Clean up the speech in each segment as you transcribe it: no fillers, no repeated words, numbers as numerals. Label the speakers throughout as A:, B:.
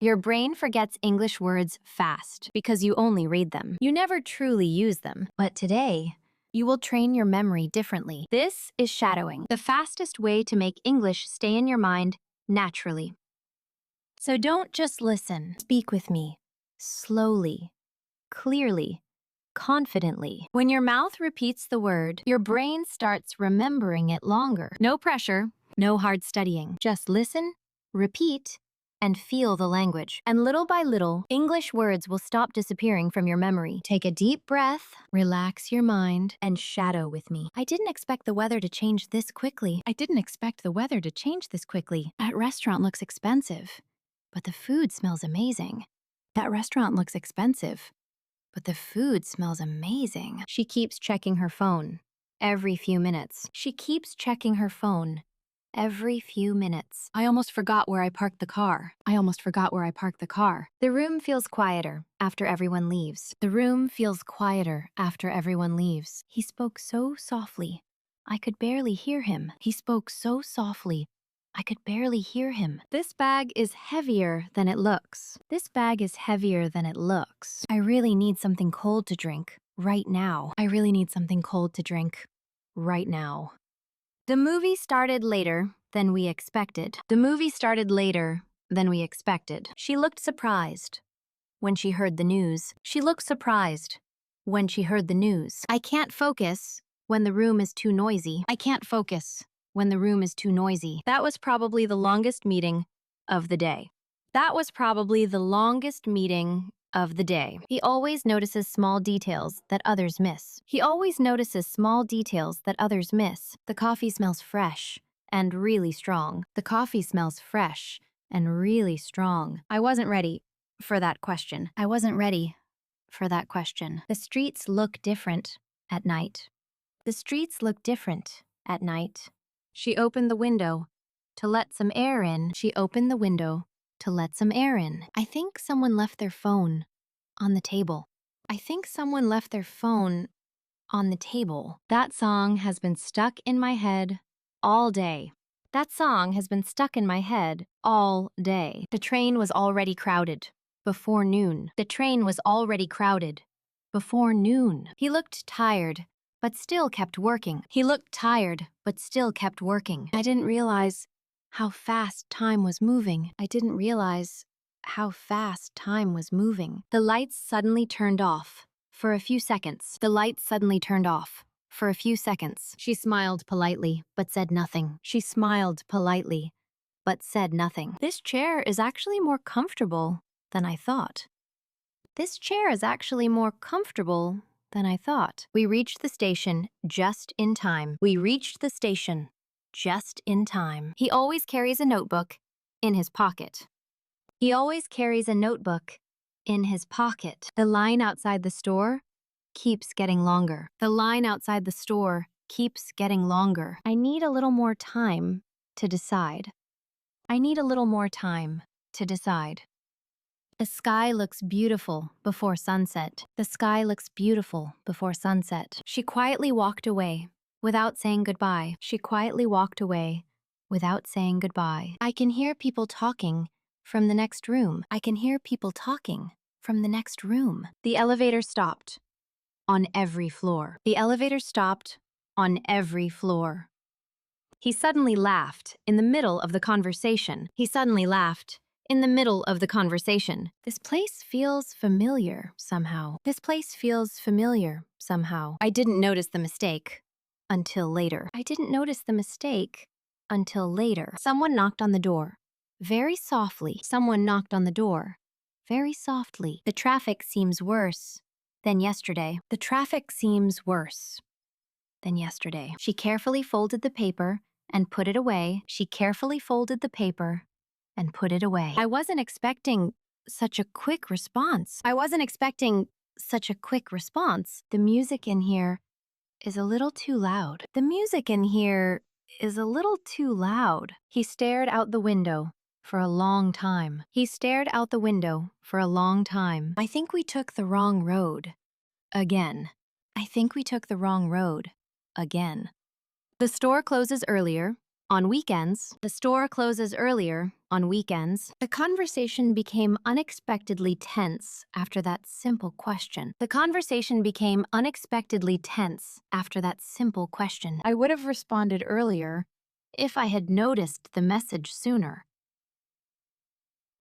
A: Your brain forgets English words fast because you only read them. You never truly use them. But today, you will train your memory differently. This is shadowing, the fastest way to make English stay in your mind naturally. So don't just listen. Speak with me. Slowly, clearly, confidently. When your mouth repeats the word, your brain starts remembering it longer. No pressure, no hard studying. Just listen, repeat, and feel the language. And little by little, English words will stop disappearing from your memory. Take a deep breath, relax your mind, and shadow with me. I didn't expect the weather to change this quickly. That restaurant looks expensive, but the food smells amazing. That restaurant looks expensive, but the food smells amazing. She keeps checking her phone every few minutes. I almost forgot where I parked the car. The room feels quieter after everyone leaves. He spoke so softly, I could barely hear him. This bag is heavier than it looks. I really need something cold to drink right now. The movie started later than we expected. She looked surprised when she heard the news. I can't focus when the room is too noisy. That was probably the longest meeting of the day. He always notices small details that others miss. The coffee smells fresh and really strong. I wasn't ready for that question. The streets look different at night. She opened the window to let some air in. I think someone left their phone on the table. That song has been stuck in my head all day. The train was already crowded before noon. He looked tired, but still kept working. I didn't realize how fast time was moving. The lights suddenly turned off for a few seconds. She smiled politely, but said nothing. This chair is actually more comfortable than I thought. We reached the station just in time. He always carries a notebook in his pocket. The line outside the store keeps getting longer. I need a little more time to decide. The sky looks beautiful before sunset. She quietly walked away without saying goodbye. I can hear people talking from the next room. The elevator stopped on every floor. He suddenly laughed in the middle of the conversation. This place feels familiar somehow. I didn't notice the mistake until later. Someone knocked on the door, very softly. The traffic seems worse than yesterday. She carefully folded the paper and put it away. I wasn't expecting such a quick response. The music in here is a little too loud. He stared out the window for a long time. I think we took the wrong road. Again. The store closes earlier On weekends, the store closes earlier. On weekends, the conversation became unexpectedly tense after that simple question. The conversation became unexpectedly tense after that simple question. I would have responded earlier if I had noticed the message sooner.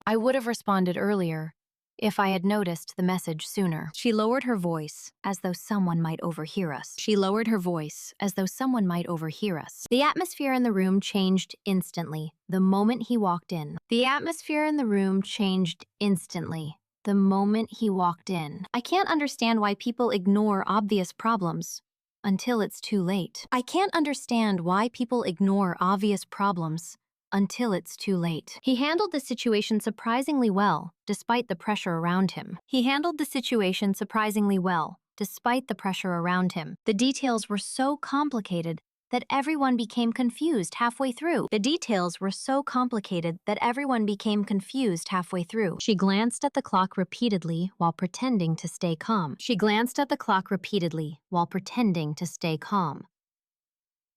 A: I would have responded earlier if I had noticed the message sooner. She lowered her voice as though someone might overhear us. She lowered her voice as though someone might overhear us. The atmosphere in the room changed instantly the moment he walked in. The atmosphere in the room changed instantly the moment he walked in. I can't understand why people ignore obvious problems until it's too late. I can't understand why people ignore obvious problems until it's too late. He handled the situation surprisingly well, despite the pressure around him. He handled the situation surprisingly well, despite the pressure around him. The details were so complicated that everyone became confused halfway through. The details were so complicated that everyone became confused halfway through. She glanced at the clock repeatedly while pretending to stay calm. She glanced at the clock repeatedly while pretending to stay calm.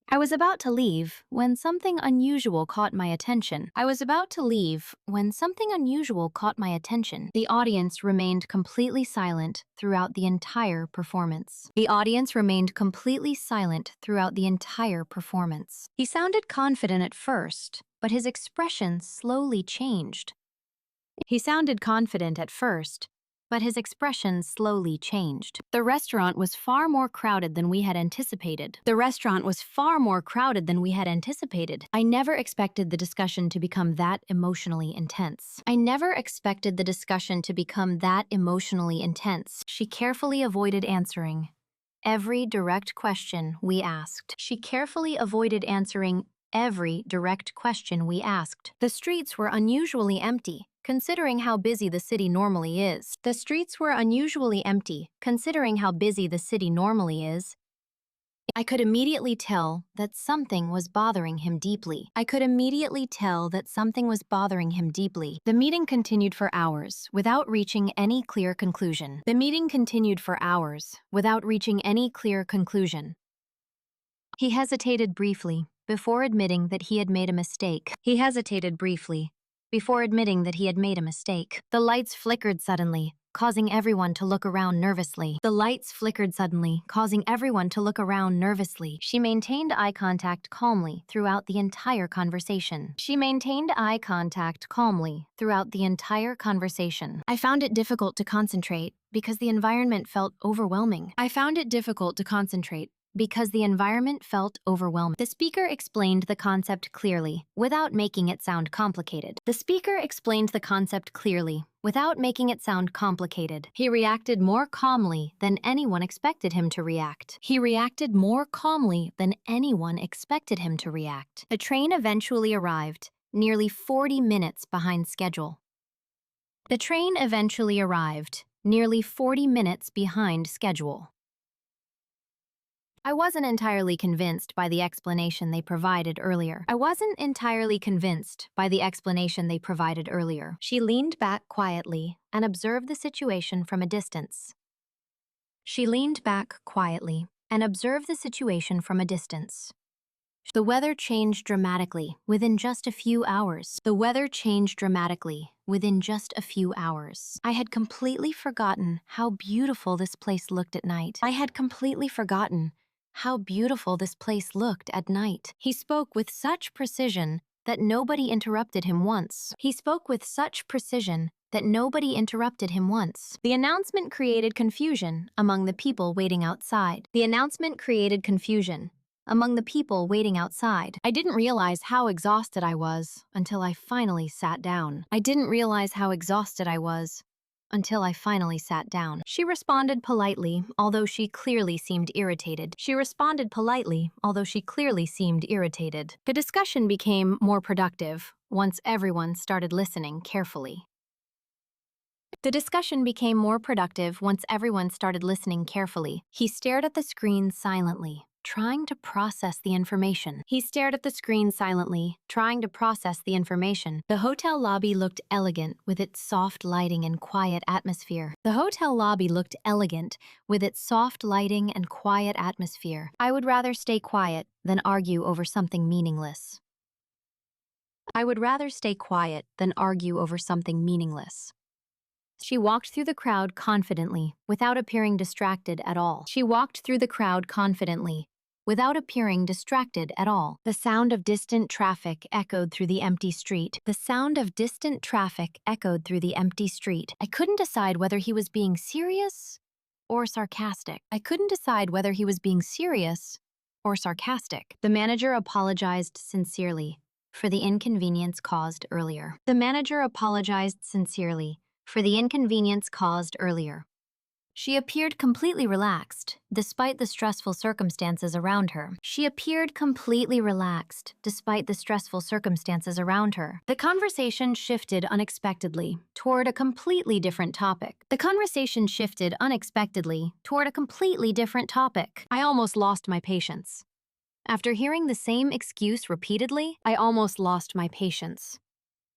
A: I was about to leave when something unusual caught my attention. I was about to leave when something unusual caught my attention. The audience remained completely silent throughout the entire performance. The audience remained completely silent throughout the entire performance. He sounded confident at first, but his expression slowly changed. He sounded confident at first, but his expression slowly changed. The restaurant was far more crowded than we had anticipated. The restaurant was far more crowded than we had anticipated. I never expected the discussion to become that emotionally intense. I never expected the discussion to become that emotionally intense. She carefully avoided answering every direct question we asked. She carefully avoided answering every direct question we asked. The streets were unusually empty, considering how busy the city normally is. The streets were unusually empty, considering how busy the city normally is. I could immediately tell that something was bothering him deeply. I could immediately tell that something was bothering him deeply. The meeting continued for hours without reaching any clear conclusion. The meeting continued for hours without reaching any clear conclusion. He hesitated briefly before admitting that he had made a mistake. He hesitated briefly before admitting that he had made a mistake. The lights flickered suddenly, causing everyone to look around nervously. The lights flickered suddenly, causing everyone to look around nervously. She maintained eye contact calmly throughout the entire conversation. She maintained eye contact calmly throughout the entire conversation. I found it difficult to concentrate because the environment felt overwhelming. I found it difficult to concentrate because the environment felt overwhelming. The speaker explained the concept clearly, without making it sound complicated. The speaker explained the concept clearly, without making it sound complicated. He reacted more calmly than anyone expected him to react. He reacted more calmly than anyone expected him to react. The train eventually arrived, nearly 40 minutes behind schedule. The train eventually arrived, nearly 40 minutes behind schedule. I wasn't entirely convinced by the explanation they provided earlier. I wasn't entirely convinced by the explanation they provided earlier. She leaned back quietly and observed the situation from a distance. She leaned back quietly and observed the situation from a distance. The weather changed dramatically within just a few hours. The weather changed dramatically within just a few hours. I had completely forgotten how beautiful this place looked at night. I had completely forgotten how beautiful this place looked at night. He spoke with such precision that nobody interrupted him once. He spoke with such precision that nobody interrupted him once. The announcement created confusion among the people waiting outside. The announcement created confusion among the people waiting outside. I didn't realize how exhausted I was until I finally sat down. I didn't realize how exhausted I was until I finally sat down. She responded politely, although she clearly seemed irritated. She responded politely, although she clearly seemed irritated. The discussion became more productive once everyone started listening carefully. The discussion became more productive once everyone started listening carefully. He stared at the screen silently, trying to process the information. He stared at the screen silently, trying to process the information. The hotel lobby looked elegant with its soft lighting and quiet atmosphere. The hotel lobby looked elegant with its soft lighting and quiet atmosphere. I would rather stay quiet than argue over something meaningless. I would rather stay quiet than argue over something meaningless. She walked through the crowd confidently, without appearing distracted at all. She walked through the crowd confidently, without appearing distracted at all. The sound of distant traffic echoed through the empty street. The sound of distant traffic echoed through the empty street. I couldn't decide whether he was being serious or sarcastic. I couldn't decide whether he was being serious or sarcastic. The manager apologized sincerely for the inconvenience caused earlier. The manager apologized sincerely for the inconvenience caused earlier. She appeared completely relaxed, despite the stressful circumstances around her. She appeared completely relaxed, despite the stressful circumstances around her. The conversation shifted unexpectedly toward a completely different topic. The conversation shifted unexpectedly toward a completely different topic. I almost lost my patience. After hearing the same excuse repeatedly, I almost lost my patience.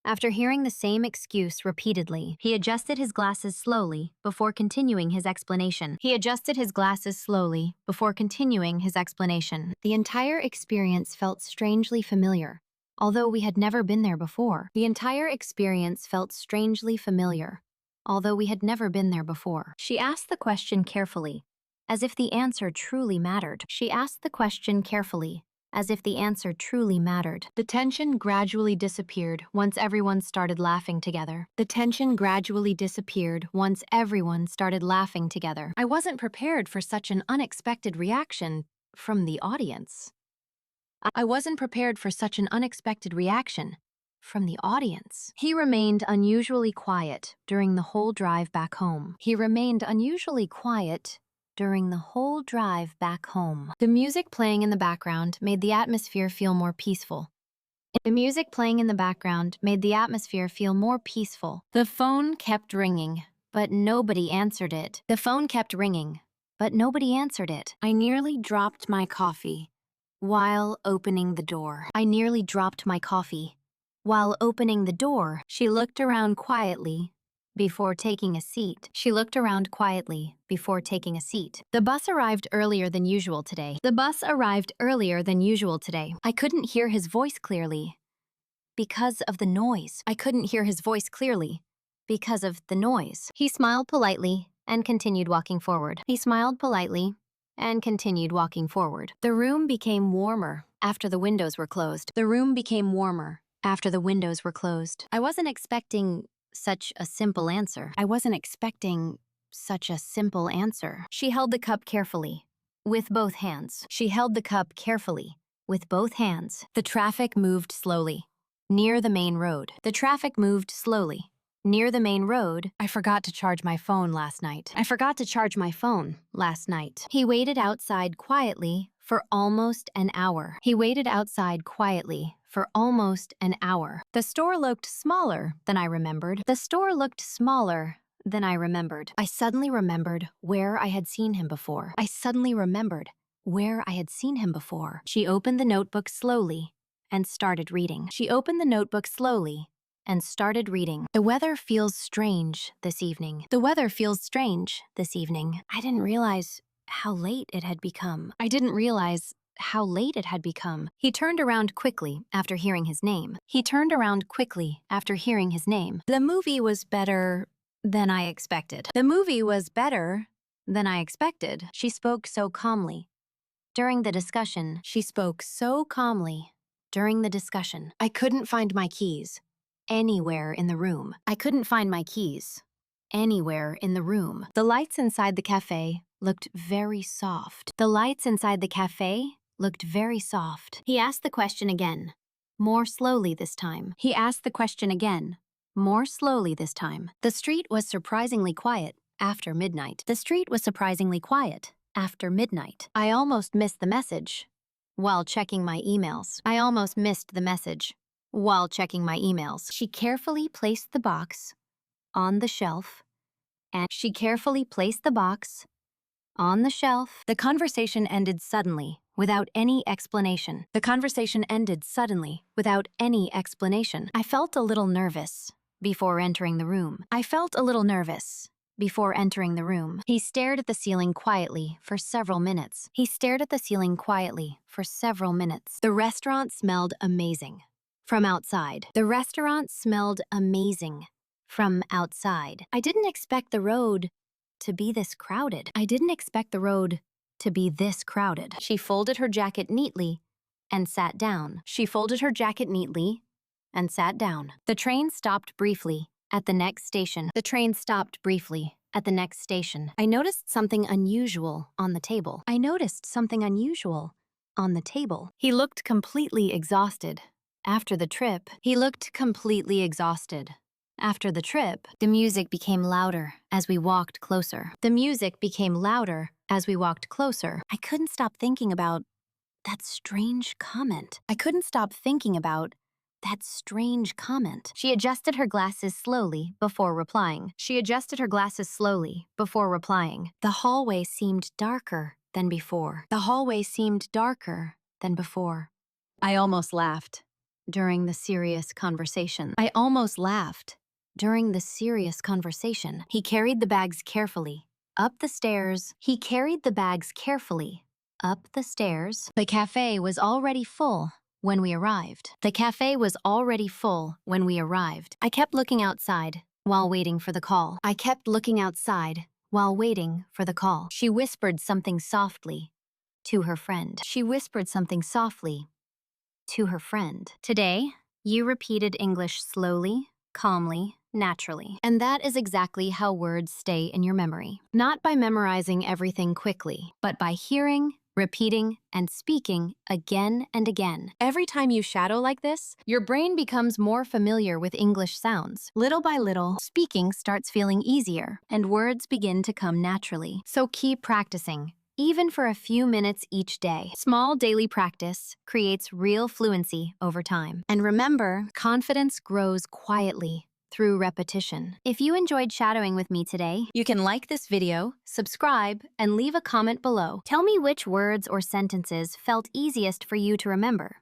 A: After hearing the same excuse repeatedly, he adjusted his glasses slowly before continuing his explanation. He adjusted his glasses slowly before continuing his explanation. The entire experience felt strangely familiar, although we had never been there before. The entire experience felt strangely familiar, although we had never been there before. She asked the question carefully, as if the answer truly mattered. She asked the question carefully, as if the answer truly mattered. The tension gradually disappeared once everyone started laughing together. The tension gradually disappeared once everyone started laughing together. I wasn't prepared for such an unexpected reaction from the audience. I wasn't prepared for such an unexpected reaction from the audience. He remained unusually quiet during the whole drive back home. He remained unusually quiet during the whole drive back home. The music playing in the background made the atmosphere feel more peaceful. The music playing in the background made the atmosphere feel more peaceful. The phone kept ringing, but nobody answered it. The phone kept ringing, but nobody answered it. I nearly dropped my coffee while opening the door. I nearly dropped my coffee while opening the door. She looked around quietly before taking a seat. She looked around quietly before taking a seat. The bus arrived earlier than usual today. The bus arrived earlier than usual today. I couldn't hear his voice clearly because of the noise. I couldn't hear his voice clearly because of the noise. He smiled politely and continued walking forward. He smiled politely and continued walking forward. The room became warmer after the windows were closed. The room became warmer after the windows were closed. I wasn't expecting such a simple answer. I wasn't expecting such a simple answer. She held the cup carefully, with both hands. She held the cup carefully, with both hands. The traffic moved slowly, near the main road. The traffic moved slowly, near the main road. I forgot to charge my phone last night. I forgot to charge my phone last night. He waited outside quietly for almost an hour. He waited outside quietly for almost an hour. The store looked smaller than I remembered. The store looked smaller than I remembered. I suddenly remembered where I had seen him before. I suddenly remembered where I had seen him before. She opened the notebook slowly and started reading. She opened the notebook slowly and started reading. The weather feels strange this evening. The weather feels strange this evening. I didn't realize how late it had become. I didn't realize how late it had become. He turned around quickly after hearing his name. He turned around quickly after hearing his name. The movie was better than I expected. The movie was better than I expected. She spoke so calmly. During the discussion, she spoke so calmly. During the discussion, I couldn't find my keys anywhere in the room. I couldn't find my keys anywhere in the room. The lights inside the cafe looked very soft. The lights inside the cafe looked very soft. He asked the question again, more slowly this time. He asked the question again, more slowly this time. The street was surprisingly quiet after midnight. The street was surprisingly quiet after midnight. I almost missed the message while checking my emails. I almost missed the message while checking my emails. She carefully placed the box on the shelf, and she carefully placed the box on the shelf. The conversation ended suddenly, without any explanation. The conversation ended suddenly, without any explanation. I felt a little nervous before entering the room. I felt a little nervous before entering the room. He stared at the ceiling quietly for several minutes. He stared at the ceiling quietly for several minutes. The restaurant smelled amazing. From outside. The restaurant smelled amazing. From outside. I didn't expect the road to be this crowded. I didn't expect the road to be this crowded. She folded her jacket neatly and sat down. She folded her jacket neatly and sat down. The train stopped briefly at the next station. The train stopped briefly at the next station. I noticed something unusual on the table. I noticed something unusual on the table. He looked completely exhausted. After the trip, he looked completely exhausted. After the trip, the music became louder as we walked closer. The music became louder as we walked closer. I couldn't stop thinking about that strange comment. I couldn't stop thinking about that strange comment. She adjusted her glasses slowly before replying. She adjusted her glasses slowly before replying. The hallway seemed darker than before. The hallway seemed darker than before. I almost laughed during the serious conversation. I almost laughed during the serious conversation. He carried the bags carefully up the stairs. He carried the bags carefully up the stairs. The cafe was already full when we arrived. The cafe was already full when we arrived. I kept looking outside while waiting for the call. I kept looking outside while waiting for the call. She whispered something softly to her friend. She whispered something softly to her friend. Today, you repeated English slowly, calmly, naturally. And that is exactly how words stay in your memory. Not by memorizing everything quickly, but by hearing, repeating, and speaking again and again. Every time you shadow like this, your brain becomes more familiar with English sounds. Little by little, speaking starts feeling easier, and words begin to come naturally. So keep practicing, even for a few minutes each day. Small daily practice creates real fluency over time. And remember, confidence grows quietly through repetition. If you enjoyed shadowing with me today, you can like this video, subscribe, and leave a comment below. Tell me which words or sentences felt easiest for you to remember.